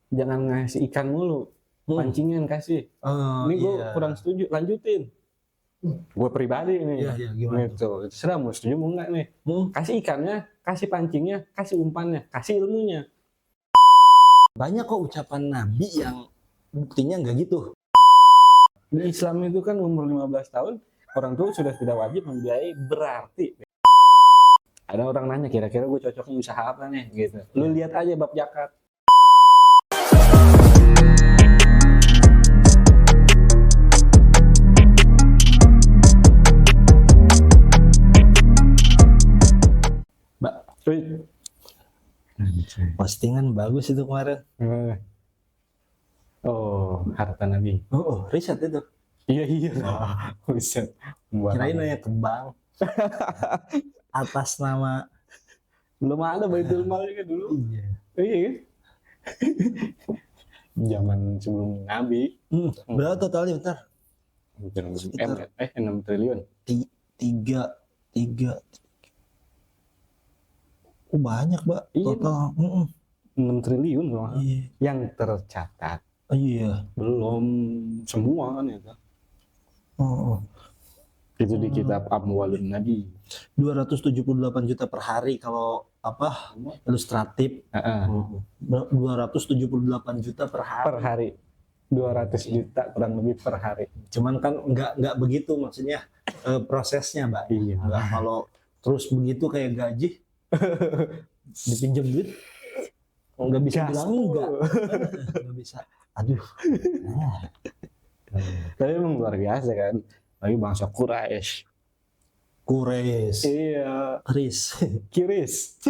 jangan ngasih ikan mulu, pancingan kasih. Ini gue kurang setuju, lanjutin. Gue pribadi nih, gimana gitu. Terserah mau setuju mau enggak nih. Kasih ikannya, kasih pancingnya, kasih umpannya, kasih ilmunya. Banyak kok ucapan Nabi yang buktinya nggak gitu. Di Islam itu kan umur 15 tahun, orang tua sudah tidak wajib membiayai, berarti ada orang nanya kira-kira gue cocoknya usaha apa nih gitu. Lu lihat aja bab zakat. Mbak, postingan bagus itu kemarin. Oh, harta Nabi. Riset itu. Iya. Riset. Kirain nanya ke bank. Atas nama belum ada Baitul Mal juga dulu. Iya kan? Zaman sebelum Nabi. Berapa totalnya bentar? 6 triliun. 3 banyak, Mbak. Total 6 triliun loh. Yang tercatat. Belum semua kan itu. Itu di kitab Amwalun Nabi. 278 juta per hari kalau ilustratif. 278 juta per hari. 200 juta kurang lebih per hari. Cuman kan nggak begitu maksudnya prosesnya, Mbak. Nggak kalau terus begitu kayak gaji dipinjam duit nggak bisa bilang enggak. Nggak bisa. Aduh. Tapi emang luar biasa kan. Lagi bangsa Quraisy. Iya. Kiris.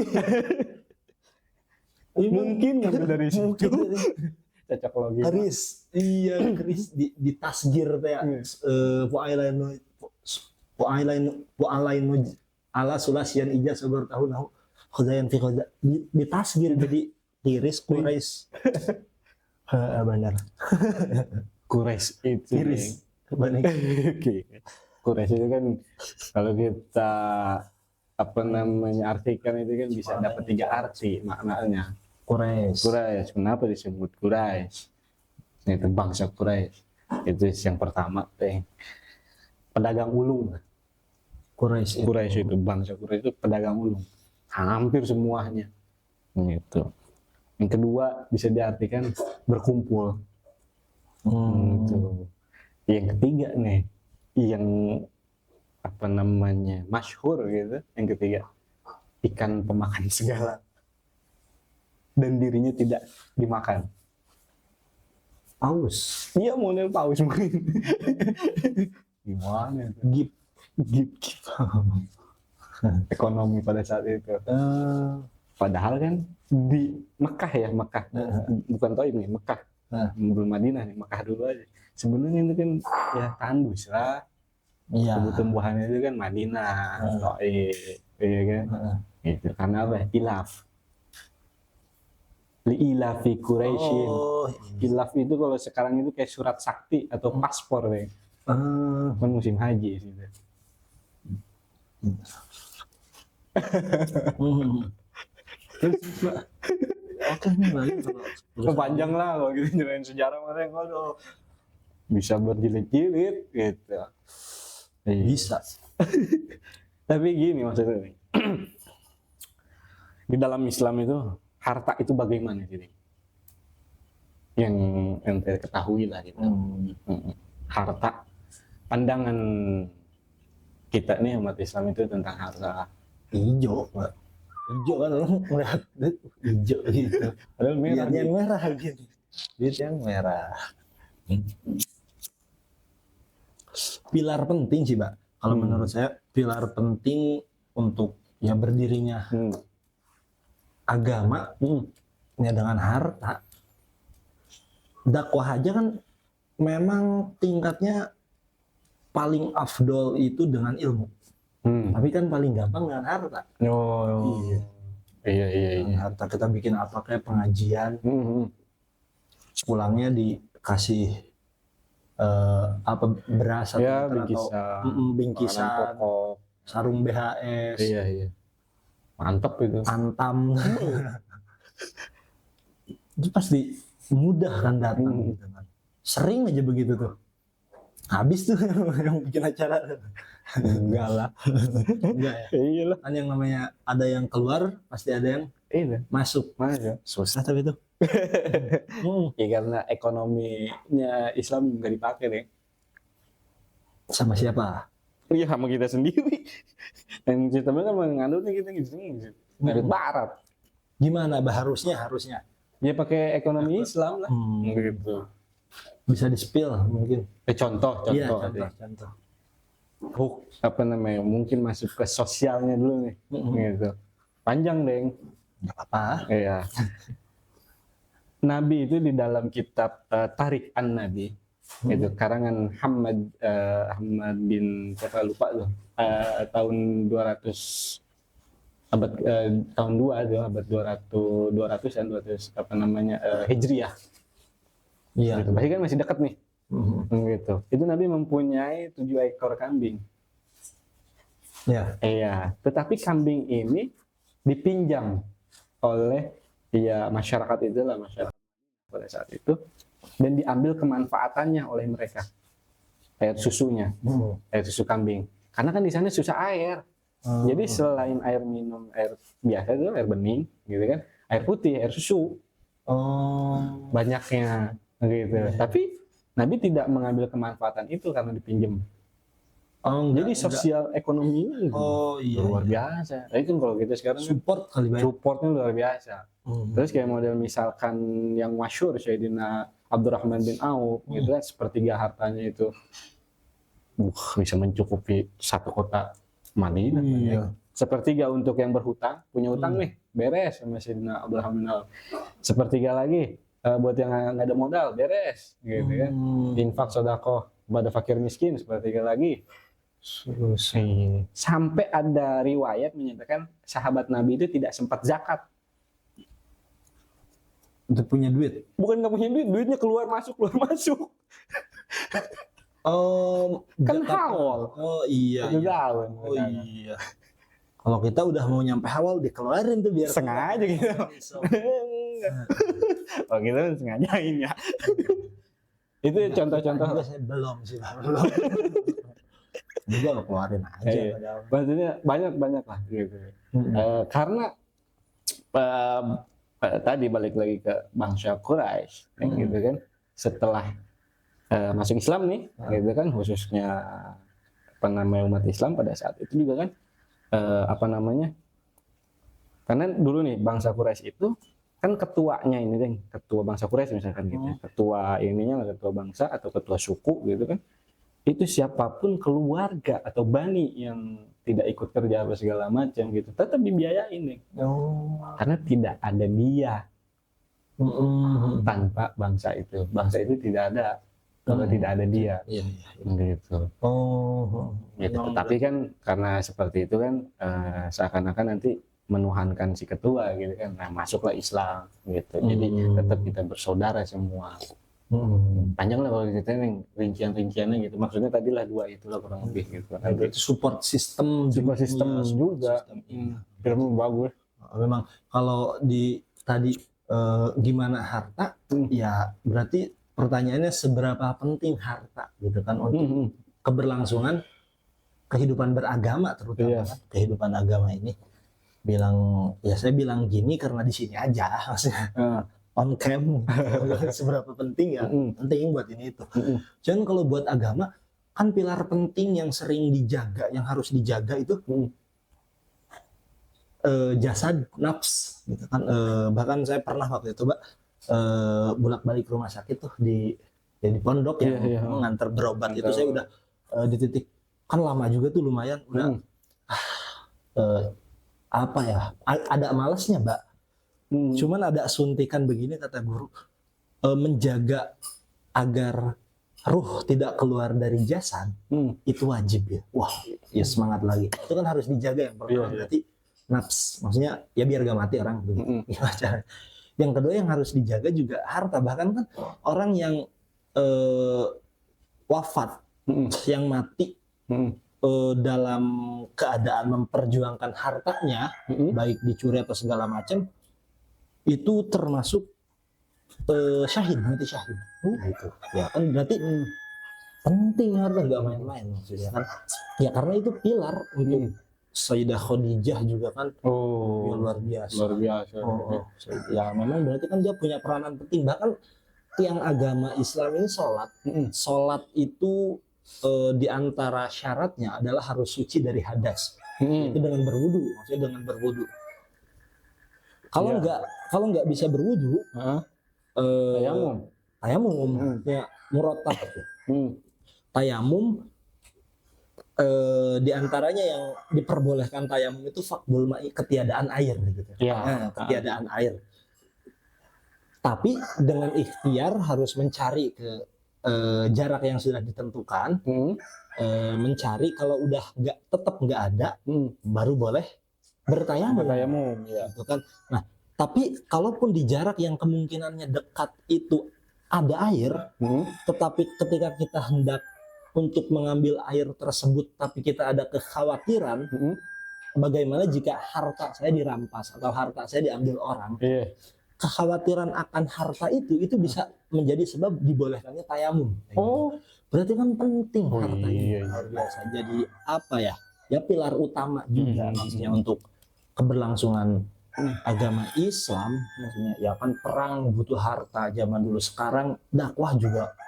Mungkin ngambil dari situ. Cocok logi. Kiris di tasgir teh. Pu'alain ala sulasian ijaz sabar tahun khudayan fi khuda di tasgir jadi kiris Quraisy. Benar. Quraisy itu Kiris. Quraisy itu kan kalau kita artikan itu kan bisa dapat 3 arti maknanya. Quraisy. Kenapa disebut Quraisy? Itu bangsa Quraisy. Itu yang pertama pedagang ulung. Quraisy itu bangsa Quraisy itu pedagang ulung. Hampir semuanya. Gitu. Yang kedua bisa diartikan berkumpul. Gitu. Yang ketiga nih, yang masyhur gitu. Yang ketiga, ikan pemakan segala. Dan dirinya tidak dimakan. Paus. Iya, model paus mungkin. Gimana itu? Gip. Ekonomi pada saat itu. Padahal kan di Mekah bukan Thaif nih, Mekah. Belum Madinah nih, Mekah dulu aja. Sebenarnya itu kan ya tandus lah. Tumbuhannya itu kan Madinah, Thaif, iya kan? Itu karena apa? Ilaf. Li'ilafi Quraisyin. Ilaf itu kalau sekarang itu kayak surat sakti atau paspor nih. Kan musim haji sih. Oke nih balik panjang lah kalau gitu nyerahin sejarah makanya kalau bisa berjilid-jilid gitu. Bisa. Tapi gini maksudnya nih. Di dalam Islam itu harta itu bagaimana sih? Yang ente ketahui lah gitu. Harta, pandangan kita nih umat Islam itu tentang harta. Hijau kan orang melihat hijau gitu. Padahal merah. Yang merah gitu. Duit yang merah. Pilar penting sih, Mbak. Kalau menurut saya pilar penting untuk ya berdirinya agama ya dengan harta. Dakwah aja kan memang tingkatnya paling afdol itu dengan ilmu. Tapi kan paling gampang dengan harta. Iya. Harta kita bikin apa kayak pengajian. Pulangnya dikasih beras atau bingkisan, sarung BHS. Iya. Mantap itu. Antam. Itu pasti mudah kan datang gitu kan. Sering aja begitu tuh. Habis tuh yang bikin acara. Enggak lah. Enggak ya. Iyalah. Kan yang namanya ada yang keluar, pasti ada yang Iya. masuk. Masa? Susah tapi itu. Ya karena ekonominya Islam nggak dipakai deh. Sama siapa? Iya sama kita sendiri. Dan sistemnya kan mengandung kita gitu. Dari barat. Gimana harusnya? Ya pakai ekonomi Islam lah. Gitu. Bisa di-spill mungkin. Contoh. Iya, Deh. contoh. Apa namanya? Mungkin masuk ke sosialnya dulu nih. Gitu. Panjang deh. Enggak apa-apa. Iya. Nabi itu di dalam kitab Tarikh An-Nabi itu karangan Hamad bin siapa lupa tuh tahun 200 tahun 2 tuh abad 200 apa namanya Hijriah. Iya. Gitu. Berarti kan masih dekat nih. Gitu. Itu Nabi mempunyai 7 ekor kambing. Ya. Iya, tetapi kambing ini dipinjam oleh masyarakat pada saat itu dan diambil kemanfaatannya oleh mereka. Air susunya, air susu kambing. Karena kan di sana susah air. Jadi selain air minum, air biasa itu air bening, gitu kan, air putih, air susu. Banyaknya, gitu. Tapi Nabi tidak mengambil kemanfaatan itu karena dipinjam. Jadi sosial ekonomi ini luar biasa. Tapi kan kalau kita sekarang support kali banyak. Supportnya luar biasa. Terus kayak model misalkan yang masyhur Sayyidina Abdurrahman bin Auf, gitu kan, sepertiga hartanya itu bisa mencukupi satu kota Madinah. Iya. Sepertiga untuk yang berhutang, punya hutang nih, beres sama Sayyidina Abdurrahman bin Auf. Sepertiga lagi buat yang nggak ada modal, beres, gitu kan. Infak sedekah pada fakir miskin, sepertiga lagi. Sampai ada riwayat menyatakan sahabat Nabi itu tidak sempat zakat. Untuk punya duit. Bukan nggak punya duit, duitnya keluar masuk. Kan haul. Iya. Iya. Kalau kita udah mau nyampe haul dikeluarin tuh biar sengaja gitu. Oh gitu sengajain ya. Itu contoh-contoh. Belum sih. Juga lo keluarin aja. Maksudnya banyak lah gitu. Karena tadi balik lagi ke bangsa Quraisy, gitu kan. Setelah masuk Islam nih, gitu kan, khususnya umat Islam pada saat itu juga kan, karena dulu nih bangsa Quraisy itu kan ketuanya ini deh, ketua bangsa Quraisy misalkan gitu, ketua ininya ketua bangsa atau ketua suku gitu kan. Itu siapapun keluarga atau bani yang tidak ikut kerja apa segala macam gitu tetap dibiayain nih. Karena tidak ada dia tanpa bangsa itu tidak ada kalau tidak ada dia. Gitu. Gitu. Tapi kan karena seperti itu kan seakan-akan nanti menuhankan si ketua gitu kan. Nah, masuklah Islam gitu. Jadi tetap kita bersaudara semua. Panjang lah kalau kita nih rincian-rinciannya gitu. Maksudnya tadi lah 2 itulah kurang lebih gitu. Itu support system juga. Film bagus. Memang kalau di tadi gimana harta, ya berarti pertanyaannya seberapa penting harta gitu kan untuk keberlangsungan kehidupan beragama terutama kan, kehidupan agama ini. Saya bilang gini karena di sini aja maksudnya. On cam seberapa penting ya penting buat ini itu. Jangan kalau buat agama kan pilar penting yang sering dijaga, yang harus dijaga itu jasad nafs gitu kan. Bahkan saya pernah waktu itu bolak-balik rumah sakit tuh di pondok mengantar berobat itu saya udah di titik kan lama juga tuh lumayan udah ada malasnya Mbak. Cuman ada suntikan begini kata guru, menjaga agar ruh tidak keluar dari jasad itu wajib ya. Wah, ya semangat lagi. Itu kan harus dijaga yang pertama berarti nafs, maksudnya ya biar gak mati orang. Yang kedua yang harus dijaga juga harta. Bahkan kan orang yang wafat, yang mati dalam keadaan memperjuangkan hartanya, baik dicuri atau segala macam. Itu termasuk syahid, mati syahid. Gitu. Ya kan berarti penting harta, nggak main-main maksudnya kan. Ya karena itu pilar untuk Sayyidah Khadijah juga kan. Ya, luar biasa. Luar biasa. Ya memang berarti kan dia punya peranan penting. Bahkan tiang agama Islam ini sholat itu di antara syaratnya adalah harus suci dari hadas. Itu dengan berwudu, maksudnya dengan berwudu. Kalau nggak bisa berwudu, tayamum, ya murotab. Tayamum di antaranya yang diperbolehkan tayamum itu fakdul ma'i, ketiadaan air gitu. Ketiadaan air. Tapi dengan ikhtiar harus mencari ke jarak yang sudah ditentukan, mencari kalau udah tetap nggak ada, baru boleh bertayamum. Gitu kan. Nah, tapi kalaupun di jarak yang kemungkinannya dekat itu ada air, tetapi ketika kita hendak untuk mengambil air tersebut, tapi kita ada kekhawatiran, bagaimana jika harta saya dirampas atau harta saya diambil orang? Kekhawatiran akan harta itu bisa menjadi sebab dibolehkannya tayamum. Berarti kan penting harta ini luar biasa. Jadi apa ya? Ya pilar utama juga maksudnya untuk keberlangsungan agama Islam. Maksudnya ya kan perang butuh harta zaman dulu, sekarang dakwah juga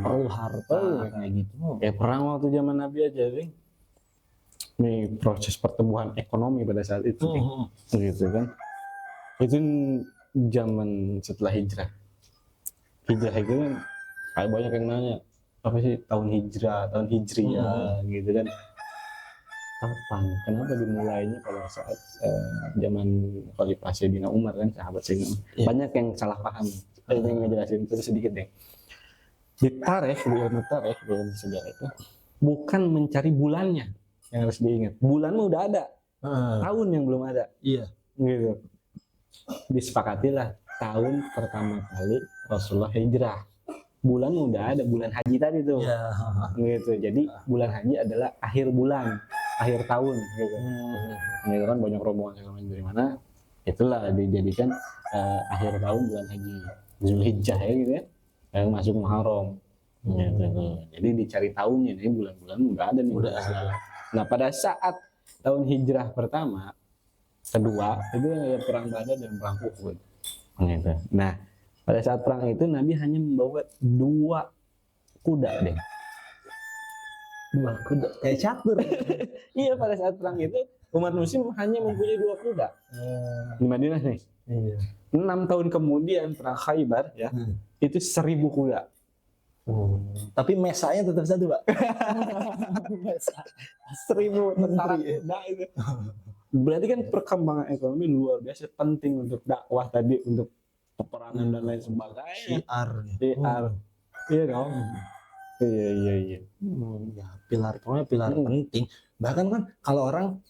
perlu harta kayak gitu. Ya perang waktu zaman Nabi aja, Bing. Ini proses pertumbuhan ekonomi pada saat itu, gitu kan. Itu zaman setelah hijrah. Hijrah itu kan kayak banyak yang nanya, apa sih tahun hijriyah gitu kan. Kapan? Kenapa dimulainya pada saat zaman Khalifah Sayyidina Umar kan, sahabat Sayyidina Umar. Banyak yang salah paham. Saya ingin ngejelasin itu sedikit deh. Di ilmu tarikh, di ilmu sejarah itu bukan mencari bulannya yang harus diingat. Bulan mah udah ada, tahun yang belum ada. Gitu. Disepakatilah tahun pertama kali Rasulullah hijrah. Bulan udah ada, bulan haji tadi tuh. Gitu. Jadi bulan haji adalah akhir bulan, akhir tahun gitu. Gitu kan, banyak rombongan yang dari mana, itulah dijadikan akhir tahun bulan haji, Zulhijjah ya gitu ya, yang masuk Muharram gitu. Jadi dicari tahunnya nih, bulan-bulan udah ada nih. Nah pada saat tahun hijrah pertama, kedua itu ya perang Badar dan perang Uhud gitu. Nah pada saat perang itu Nabi hanya membawa 2 kuda deh. 2 kuda kayak catur. Iya, pada saat perang itu umat muslim hanya mempunyai 2 kuda di Madinah nih. 6 tahun kemudian perang Khaybar ya, itu 1000 kuda. Tapi mesanya tetap satu, Pak. 1000 tentara kuda itu. Berarti kan perkembangan ekonomi luar biasa penting untuk dakwah tadi, untuk peperangan dan lain sebagainya. Syiar. Iya dong. Iya. Ya, pilar penting. Bahkan kan kalau orang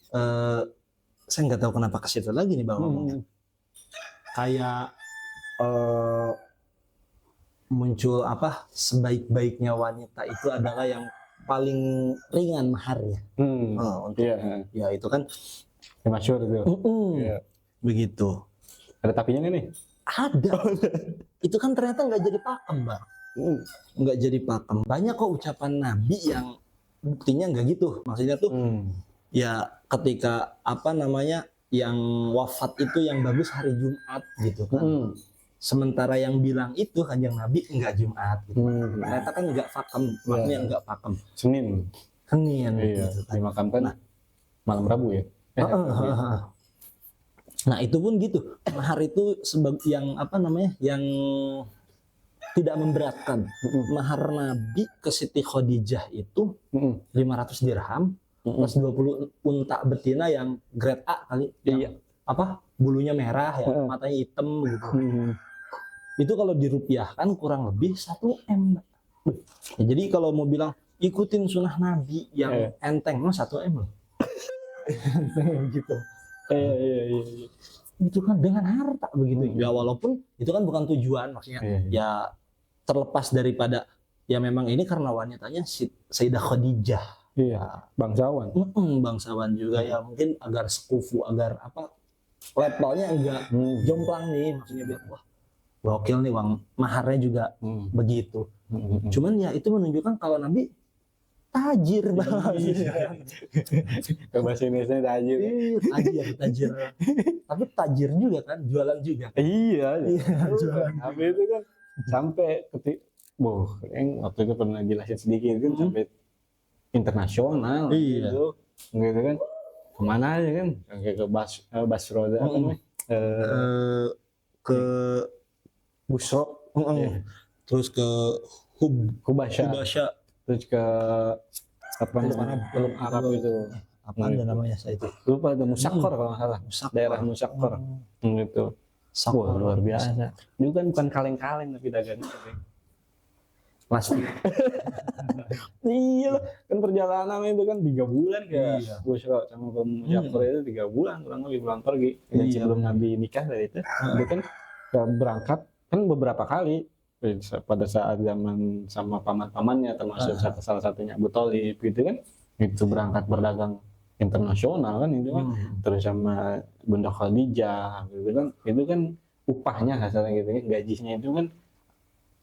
saya nggak tahu kenapa ke situ lagi nih Bang ngomongnya. Kayak muncul apa, sebaik-baiknya wanita itu adalah yang paling ringan maharnya. Ya itu kan Masyhur itu. Begitu. Ada tapinya nggak nih? Ada. Itu kan ternyata nggak jadi pakem, Bang. Nggak jadi pakem. Banyak kok ucapan Nabi yang buktinya nggak gitu. Maksudnya tuh ya ketika apa namanya yang wafat itu yang bagus hari Jumat gitu kan. Sementara yang bilang itu Kanjeng Nabi nggak Jumat gitu. Ternyata kan nggak pakem, maknanya nggak pakem. Senin. Gitu kan. Dimakamkan malam Rabu ya. Nah itu pun gitu, mahar itu sebagai yang apa namanya, yang tidak memberatkan. Mahar Nabi ke Siti Khadijah itu 500 dirham plus 20 unta betina yang grade A kali, yang apa bulunya merah ya, matanya hitam gitu. Itu kalau dirupiahkan kurang lebih 1 M. Ya, jadi kalau mau bilang ikutin sunnah Nabi yang enteng mah 1 M loh. Gitu. Iya. Itu kan dengan harta begitu. Ya walaupun itu kan bukan tujuan, maksudnya ya terlepas daripada ya memang ini karena wanitanya Sayyidah Khadijah. Iya, bangsawan. Bangsawan juga ya, mungkin agar sekufu, agar apa levelnya enggak jomplang nih, maksudnya biar wah gokil nih, uang maharnya juga begitu. Cuman ya itu menunjukkan kalau Nabi tajir banget. Ke bahasa Indonesia tajir. Tajir. Tapi tajir juga kan, jualan juga. Iya, jualan. Nabi itu kan sampai yang waktu itu pernah jelasin sedikit kan sampai internasional gitu kan. Kemana aja kan? Kayak ke Basro ke Busro, terus ke Hubasya, terus ke Teluk Arab itu. Apa ada namanya saya itu? Lupa, ada Musakkor kalau nggak salah. Daerah Musakkor. Gitu. Wah, luar biasa. Itu kan bukan kaleng-kaleng tapi dagangnya. Plastik. Iya, kan perjalanan itu kan 3 bulan ke Busro sama ke Musakkor itu 3 bulan kurang lebih pulang pergi. Dan sebelum Nabi nikah dari itu, dia kan berangkat kan beberapa kali pada saat zaman sama paman-pamannya termasuk salah satunya Abu Thalib gitu kan, itu berangkat berdagang internasional kan itu kan, terus sama Bunda Khadijah gitu kan, itu kan upahnya kasarnya gitu kan, gajinya itu kan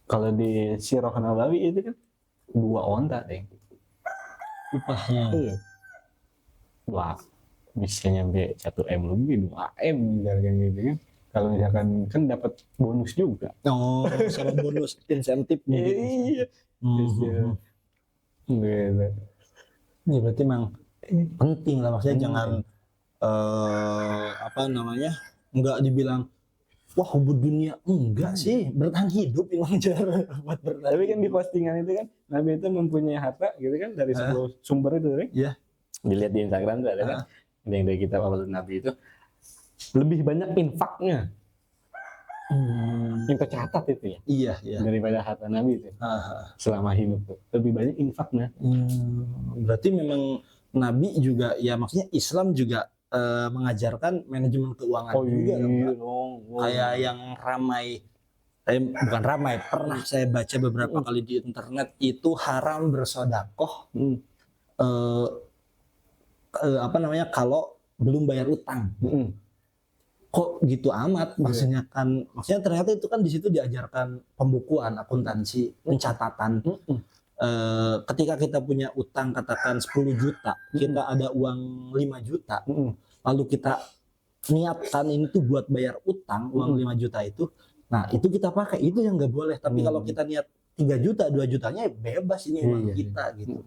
kalau di Sirah Nabawi itu kan 2 onta deh upahnya. Iya. Wah, bisa nyampe 1 M lebih, 2 M misalkan gitu kan. Kalau misalkan kan dapat bonus juga. Oh, sama bonus insentif gitu. Iya. Gitu. Ini berarti memang penting lah, maksudnya jangan apa namanya, enggak dibilang wah hubud dunia, enggak sih, bertahan hidup memang cara buat bertahan. Tapi kan di postingan itu kan Nabi itu mempunyai harta gitu kan dari 10 sumber itu kan. Iya. Dilihat di Instagram tuh ada kan yang dari kitab Awalun Nabi itu lebih banyak infaknya. Yang tercatat itu ya. Iya. Daripada harta Nabi itu. Selama hidup tuh lebih banyak infaknya. Berarti memang Nabi juga ya, maksudnya Islam juga mengajarkan manajemen keuangan juga kayak yang ramai, bukan ramai, pernah saya baca beberapa kali di internet, itu haram bersedekah apa namanya kalau belum bayar utang. Kok gitu amat, maksudnya kan, maksudnya ternyata itu kan di situ diajarkan pembukuan, akuntansi, pencatatan. Ketika kita punya utang katakan 10 juta, kita ada uang 5 juta, lalu kita niatkan ini tuh buat bayar utang, uang 5 juta itu, nah itu kita pakai, itu yang nggak boleh. Tapi kalau kita niat 3 juta, 2 jutanya bebas ini uang kita gitu.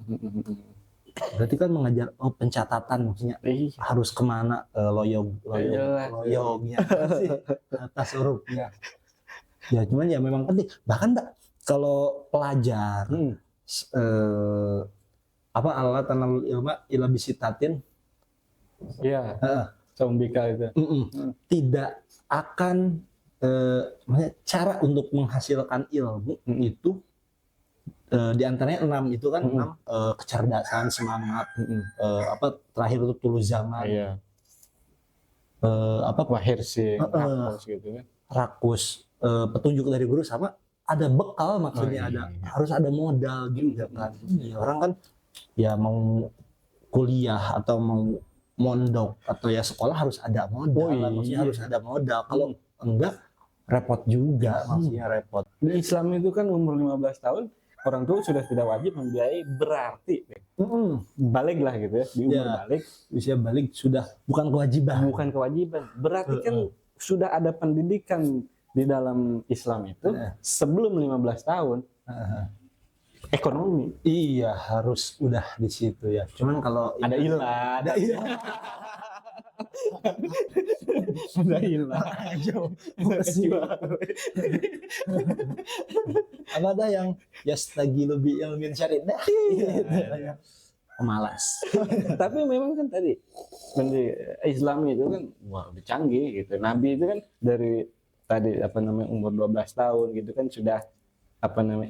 Berarti kan mengajar pencatatan, maksudnya harus kemana, loyognya atas hurufnya. Ya cuman ya memang penting. Bahkan Mbak, kalau pelajar apa Allah tanal ilma ila bisitatin, iya, Sombika itu tidak akan maksudnya cara untuk menghasilkan ilmu itu di antaranya 6 itu kan, 6 kecerdasan, semangat, apa terakhir itu tulus zaman, apa wahir sih, rakus gitu kan, rakus, petunjuk dari guru, sama ada bekal, maksudnya harus ada modal juga kan. Orang kan ya mau kuliah atau mau mondok atau ya sekolah harus ada modal, maksudnya harus ada modal. Kalau enggak repot juga, maksudnya repot. Di Islam itu kan umur 15 tahun orang tua sudah tidak wajib membiayai, berarti balik lah gitu ya, di umur balik, usia balik sudah bukan kewajiban, berarti kan sudah ada pendidikan di dalam Islam itu sebelum 15 tahun. Ekonomi. Iya, harus udah di situ ya. Cuman kalau ada ilah. Ada ada yang yastagilu bi ilmin syar'i. Pemalas. Tapi memang kan tadi Islam itu kan lebih canggih gitu. Nabi itu kan dari tadi umur 12 tahun gitu kan sudah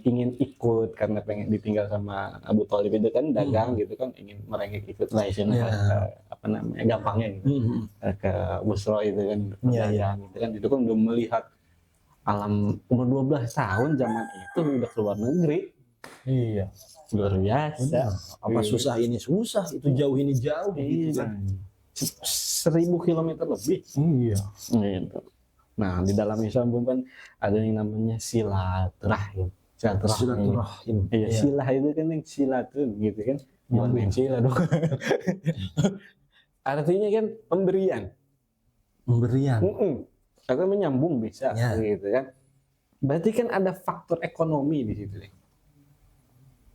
ingin ikut karena pengen ditinggal sama Abu Thalib itu kan dagang gitu kan, ingin merengek ikut lah gampangnya gitu. Ke Busro itu kan dagang gitu kan, itu kan udah melihat alam. Umur 12 tahun zaman itu udah keluar negeri. Iya, luar biasa. Apa susah ini susah, itu jauh ini jauh gitu kan. 1000 kilometer lebih. Iya. Gitu. Nah, di dalam Islam pun kan ada yang namanya silaturahim. Silaturahim. Iya, silah itu kan yang silatun gitu kan. Bukan sila dong. Artinya kan pemberian. Pemberian. Atau menyambung bisa Ya. gitu kan. Berarti kan ada faktor ekonomi di situ.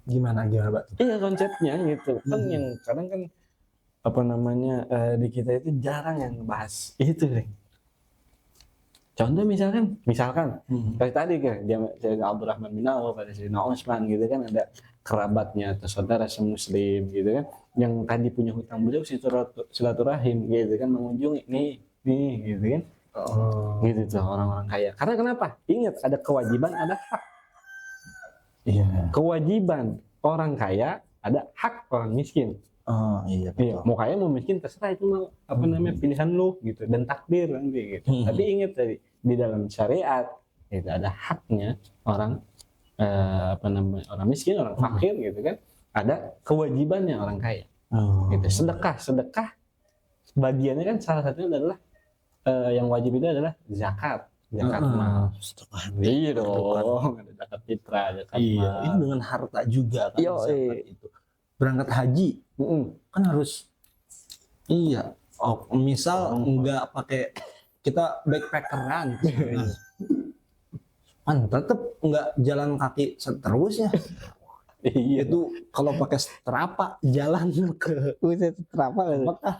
Gimana Pak? Iya konsepnya gitu. Kan yang kadang kan apa namanya di kita itu jarang yang bahas itu deh. Contoh misalkan kayak tadi kan Sayyidina Abdurrahman bin Auf, pada Sayyidina Utsman gitu kan, ada kerabatnya atau saudara semuslim gitu kan, yang tadi punya hutang beliau silaturahim gitu kan, mengunjungi nih gitu kan. Gitu tuh orang-orang kaya. Karena kenapa? Ingat ada kewajiban, ada hak. Iya. Kewajiban orang kaya, ada hak orang miskin. Oh iya. Iya, mau kaya mau miskin terserah, itu mau apa namanya pilihan lu gitu, dan takdir nanti gitu. Tapi ingat tadi di dalam syariat itu ada haknya orang apa namanya orang miskin, orang fakir gitu kan. Ada kewajibannya orang kaya. Gitu. Sedekah bagiannya kan salah satunya adalah yang wajib itu adalah zakat mal. Iya dong, ada zakat fitrah, zakat mal. Iya, ini dengan harta juga kan. Zakat itu. Berangkat haji kan harus misal nggak pakai, kita backpackeran kan tetap nggak jalan kaki seterusnya. Iya, itu kalau pakai strapa jalan ke Strapa Mekah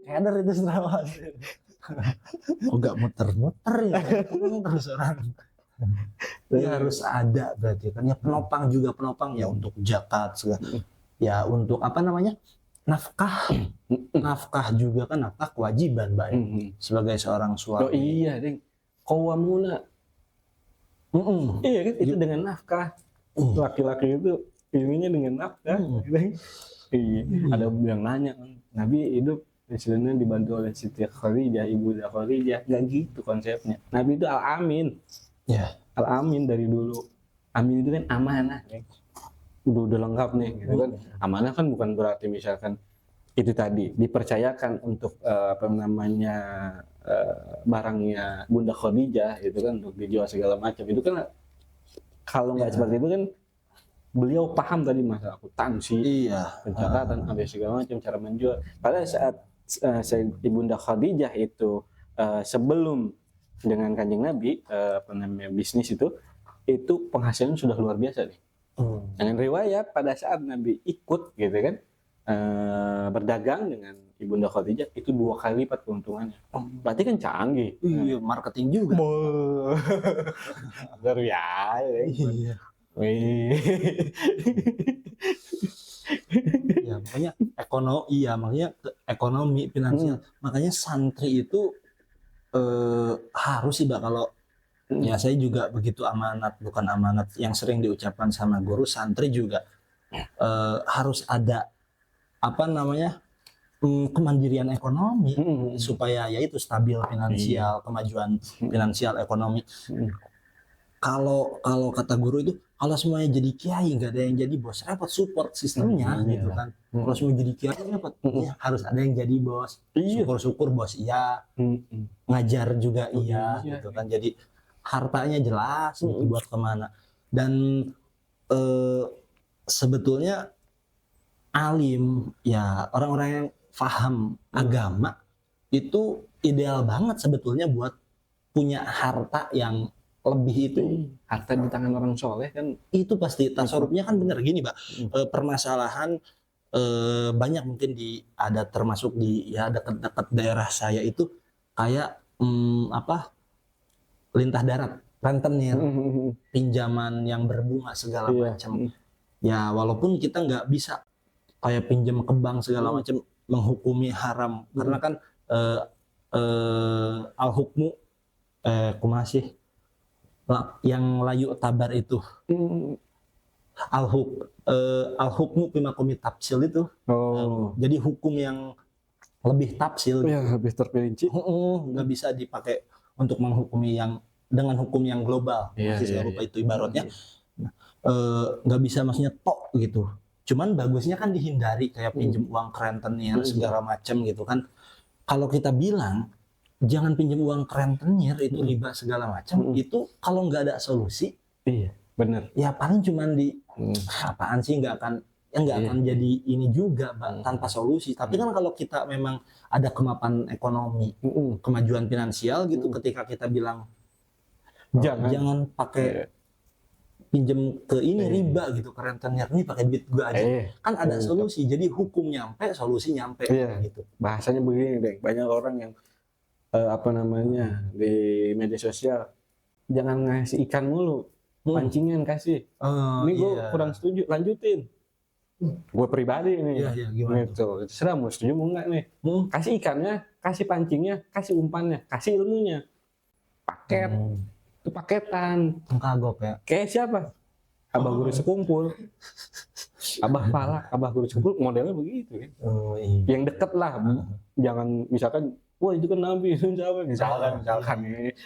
header itu strapa. Nggak muter-muter ya terus orang. Ya harus ada berarti kan ya, penopang ya untuk zakat segala. Ya untuk apa namanya, nafkah juga kan, nafkah kewajiban Mbak sebagai seorang suami. Oh iya ding, qawwamuna. Iya kan, itu dengan nafkah. Laki-laki itu ininya dengan nafkah. Iya. Ada yang nanya, Nabi hidup istilahnya dibantu oleh Siti Khadijah, Ibu Khadijah. Nggak gitu konsepnya. Nabi itu al-amin. Ya. Al-amin dari dulu. Amin itu kan amanah. Udah lengkap nih gitu kan. Amanah kan bukan berarti misalkan itu tadi dipercayakan untuk apa namanya barangnya Bunda Khadijah itu kan untuk dijual segala macam. Itu kan kalau nggak seperti itu kan beliau paham tadi masalah akuntansi, pencatatan, segala macam, cara menjual. Pada saat Ibunda Khadijah itu sebelum dengan Kanjeng Nabi apa namanya bisnis itu penghasilan sudah luar biasa nih. Dengan riwayat pada saat Nabi ikut gitu kan berdagang dengan Ibunda Khadijah itu 2 kali lipat keuntungannya. Berarti kan canggih. Iya, marketing juga. Luar biasa. Iya. Ya makanya ekonomi finansial. Makanya santri itu harus sih Mbak, kalau ya saya juga begitu amanat, bukan amanat yang sering diucapkan sama guru, santri juga harus ada apa namanya kemandirian ekonomi supaya yaitu stabil finansial, kemajuan finansial ekonomi. Kalau kata guru itu, kalau semuanya jadi kiai nggak ada yang jadi bos, repot support sistemnya gitu kan. Kalau semua jadi kiai repot, ya, harus ada yang jadi bos. Syukur-syukur bos iya, ngajar juga iya gitu kan. Jadi hartanya jelas gitu buat kemana. Dan sebetulnya alim ya, orang-orang yang paham agama itu ideal banget sebetulnya buat punya harta yang lebih itu. Harta di tangan orang soleh kan itu pasti tasarrufnya kan bener gini Pak. Permasalahan banyak mungkin ada termasuk di ya dekat-dekat daerah saya itu kayak lintah darat, rentenir, pinjaman yang berbunga segala macam. Ya walaupun kita nggak bisa kayak pinjam ke bank segala macam menghukumi haram, karena kan al-hukmu kumasih yang layu tabar itu al-hukmu bima tafsil itu. Jadi hukum yang lebih tafsil lebih terperinci, nggak bisa dipakai untuk menghukumi yang dengan hukum yang global. Itu ibaratnya nggak bisa, maksudnya tok gitu. Cuman bagusnya kan dihindari kayak pinjam uang ke rentenir segala macam gitu kan. Kalau kita bilang jangan pinjam uang ke rentenir itu riba segala macam. Itu kalau nggak ada solusi, Iya, bener. ya paling cuman apaan sih, nggak akan akan jadi ini juga Bang, tanpa solusi. Tapi kan kalau kita memang ada kemapan ekonomi, kemajuan finansial gitu, ketika kita bilang jangan pakai pinjem ke ini riba gitu, ke rentenir, ini pakai duit gua aja. Kan ada solusi. Jadi hukum nyampe, solusi nyampe gitu. Bahasanya begini deh, banyak orang yang di media sosial jangan ngasih ikan mulu, pancingan kasih. Ini gue kurang setuju, lanjutin. Gue pribadi ini, gitu. Terserah mau setuju mau enggak nih. Kasih ikannya, kasih pancingnya, kasih umpannya, kasih ilmunya. Paket, itu paketan. Kagok ya. Kayak siapa? Abah Guru Sekumpul, Abah Palak, Abah Guru Sekumpul, modelnya begitu kan. Yang deket lah, jangan misalkan, wah itu kan Nabi, itu siapa? Misalkan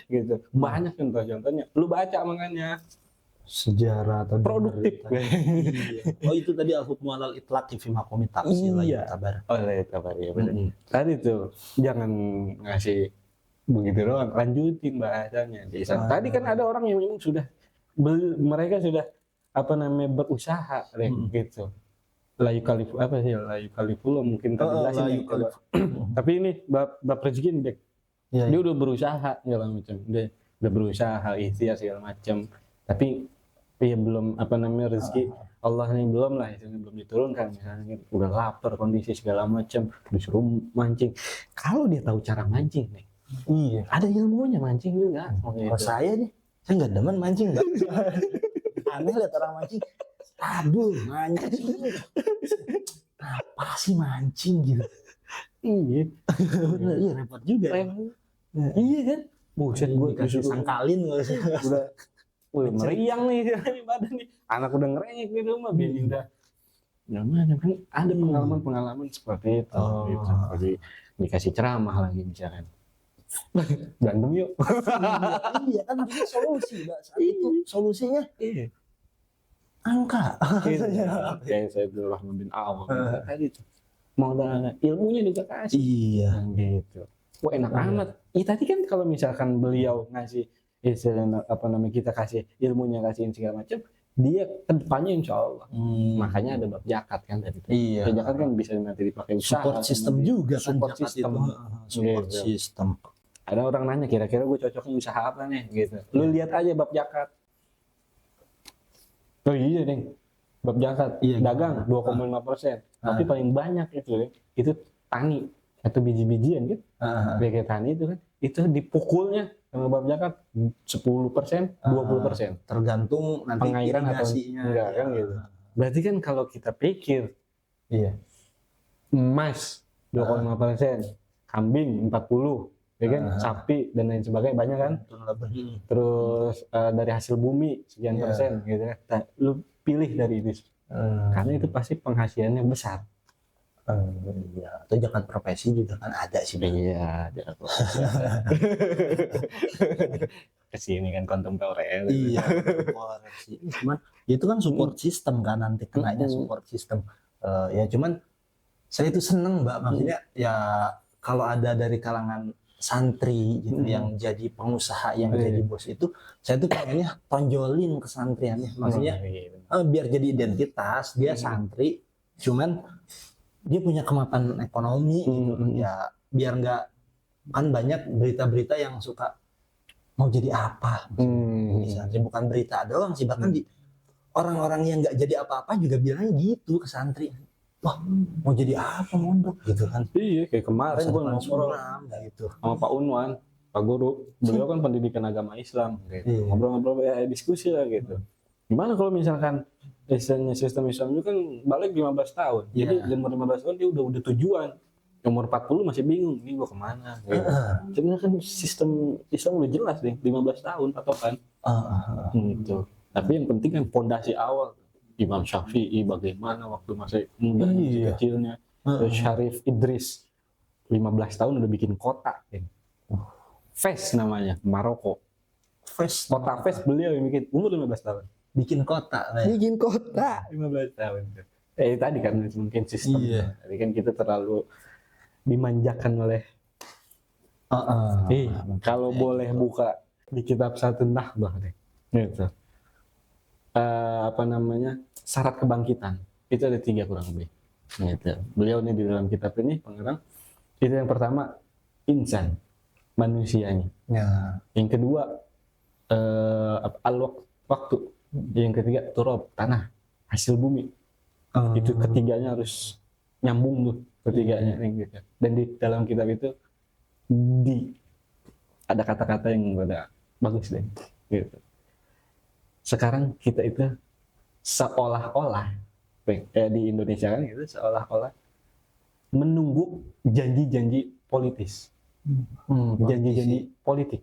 gitu. Banyak contoh-contohnya. Lu baca makanya. Sejarah atau produktif. Oh itu tadi al-hukmu alal itlaq fi maqami tafsil ya kabar. Oh ya kabar ya benar. Tadi tuh jangan ngasih begitu doang, lanjutin bahasanya. Tadi kan ada orang yang memang sudah mereka sudah berusaha gitu. Layu kalifullah mungkin tadi jelasin ya. Tapi ini bab rezeki nih, dia udah berusaha segala macam. Dia udah berusaha ikhtiar segala macam. Tapi ya belum rezeki Allah ini belum lah, itu belum diturunkan misalnya udah lapar kondisi segala macam disuruh mancing. Kalau dia tahu cara mancing nih, ada ilmunya mancing juga. Kalau saya nggak demen mancing Mbak. Aneh lihat orang mancing, aduh mancing, apa sih mancing gitu. Iya repot juga. Iya kan, buset gue dikasih sangkalin udah. Wih, meriang nih badan nih. Anak udah ngerengek di rumah, bini udah. Namanya kan ada pengalaman seperti itu. Gitu. Jadi dikasih ceramah lagi misalkan. Berantem yuk. Iya kan harusnya solusi, Mbak. Saat itu solusinya angka. Kayak saya dulu Rahman bin Auf tadi itu. Mau ilmunya juga kasih. Iya. Gitu. Wah enak amat. Tadi kan kalau misalkan beliau ngasih kita kasih ilmunya, kasihin segala macam, dia kedepannya insya Allah. Makanya ada bab zakat kan dari itu. Iya. Zakat kan bisa nanti dipakai usaha. Support system juga kan. Support system. Support system. Ada orang nanya kira-kira gue cocoknya usaha apa nih gitu. Lu lihat aja bab zakat. Oh iya deh. Bab zakat. Dagang 2,5%. Tapi paling banyak itu tani atau biji-bijian gitu. Kayak tani itu kan. Itu dipukulnya sama bab zakat 10%, 20%. Tergantung nanti pengairan atau enggak kan gitu. Berarti kan kalau kita pikir emas 2,5%, kambing 40%, ya kan, sapi dan lain sebagainya banyak kan. Terus dari hasil bumi sekian persen gitu kan. Nah, lu pilih dari itu. Karena itu pasti penghasilannya besar. Atau zakat profesi juga kan ada sih. Iya, zakat profesi. Kesini kan kontemporer. Iya, koreksi. Cuman itu kan support system kan, nanti kenanya support system. Ya cuman saya itu seneng Mbak, maksudnya ya kalau ada dari kalangan santri gitu yang jadi pengusaha, yang jadi bos itu, saya tuh pengennya tonjolin kesantriannya. Maksudnya biar jadi identitas, dia santri, cuman dia punya kemapan ekonomi gitu. Ya biar nggak, kan banyak berita-berita yang suka mau jadi apa misalnya, bukan berita doang sih, bahkan di orang-orang yang nggak jadi apa-apa juga bilang gitu ke santri, wah mau jadi apa mondok gitu kan. Iya, kayak kemarin gue ngobrol gitu sama Pak Unwan, Pak Guru, beliau kan pendidikan agama Islam gitu. Ngobrol-ngobrol diskusi lah gitu. Gimana kalau misalkan sistem Islam itu kan balik 15 tahun. Jadi umur 15 tahun dia udah tujuan. Umur 40 masih bingung, ini gua kemana gitu. Sebenarnya kan sistem Islam udah jelas nih, 15 tahun patokan. Gitu. Tapi yang penting kan pondasi awal. Imam Syafi'i bagaimana waktu masih muda kecilnya. Syarif Idris 15 tahun udah bikin kota. Fes namanya, Maroko. Kota Fes beliau yang bikin, umur 15 tahun. Bikin kota 15 tahun. Tadi kan mungkin sistem. Tadi kan kita terlalu dimanjakan oleh Kalau boleh buka di kitab satu Nahbah deh, gitu. Apa namanya, syarat kebangkitan itu ada 3 kurang lebih. Gitu. Beliau ini di dalam kitab ini pengarang itu yang pertama insan, manusianya. Ya. Yang kedua waktu. Yang ketiga turab, tanah, hasil bumi. Itu ketiganya harus nyambung tuh ketiganya gitu. Dan di dalam kitab itu ada kata-kata yang pada bagus deh gitu. Sekarang kita itu seolah-olah di Indonesia kan gitu, seolah-olah menunggu janji-janji politis, janji-janji politik,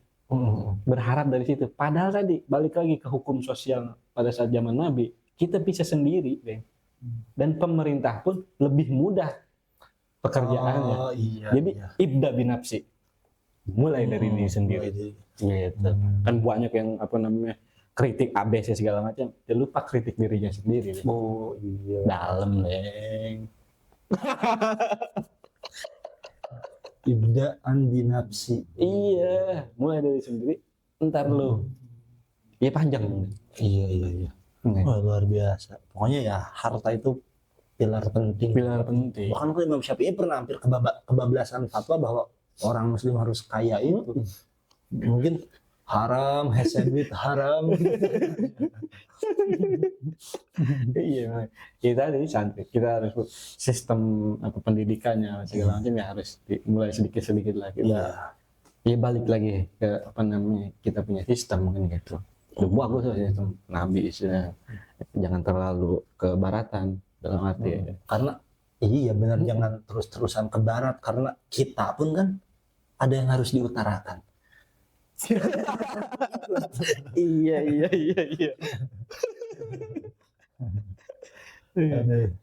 berharap dari situ. Padahal tadi balik lagi ke hukum sosial pada saat zaman Nabi, kita bisa sendiri, dan pemerintah pun lebih mudah pekerjaannya. Jadi ibda binafsi, mulai dari diri sendiri. Gitu. Kan banyak yang apa namanya kritik ABC segala macam, dia lupa kritik dirinya sendiri. Dalam deh. Ibdaan binafsi. Iya, mulai dari sendiri. Ntar lu, ya panjang. Iya. Wah, luar biasa. Pokoknya ya harta itu pilar penting. Bahkan Imam Syafi'i pernah hampir kebablasan fatwa bahwa orang Muslim harus kaya itu. Mungkin haram, hasil duit haram. Iya, kita dari santri, kita harus sistem apa pendidikannya segala macam ya harus mulai sedikit lah kita. Ya balik lagi ke apa namanya kita punya sistem mungkin gitu. Udah bagus lah sistem Nabi jangan terlalu ke baratan dalam arti. Karena iya benar jangan terus-terusan ke barat karena kita pun kan ada yang harus diutarakan. Iya.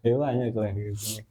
Ya banyak lah gitu.